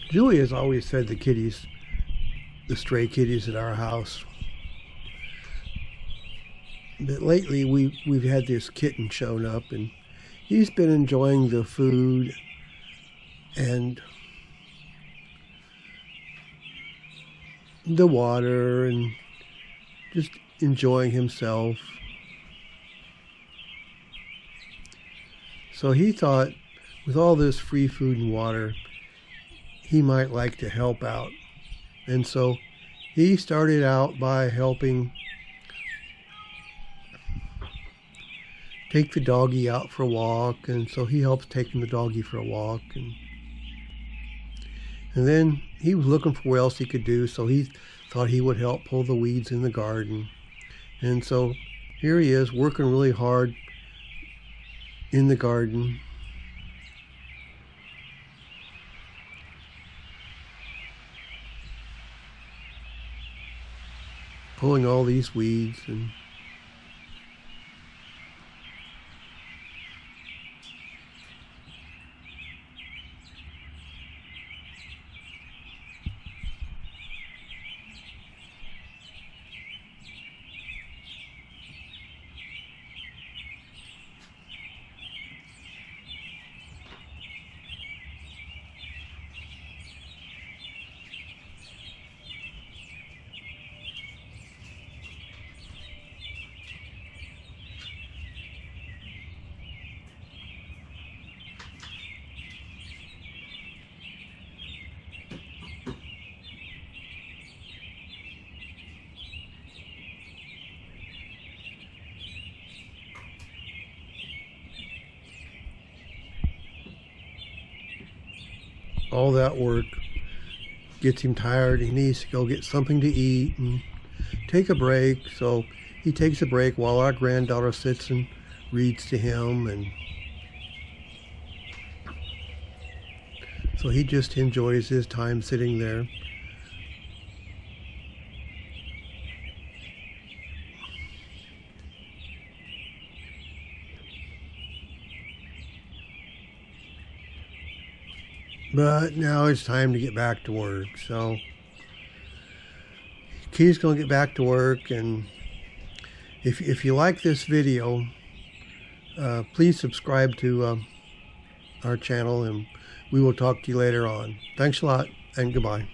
Julie has always fed the kitties, the stray kitties at our house. But lately we've had this kitten shown up, and he's been enjoying the food and the water and just enjoying himself. So he thought with all this free food and water, he might like to help out. And so he started out by helping take the doggie out for a walk, and so he helps taking the doggie for a walk, and then he was looking for what else he could do, so he thought he would help pull the weeds in the garden. And so here he is working really hard in the garden. Pulling all these weeds and all that work gets him tired. He needs to go get something to eat and take a break. So he takes a break while our granddaughter sits and reads to him, and so he just enjoys his time sitting there. But now it's time to get back to work. So Key's going to get back to work, and if you like this video, please subscribe to our channel, and we will talk to you later on. Thanks a lot, and goodbye.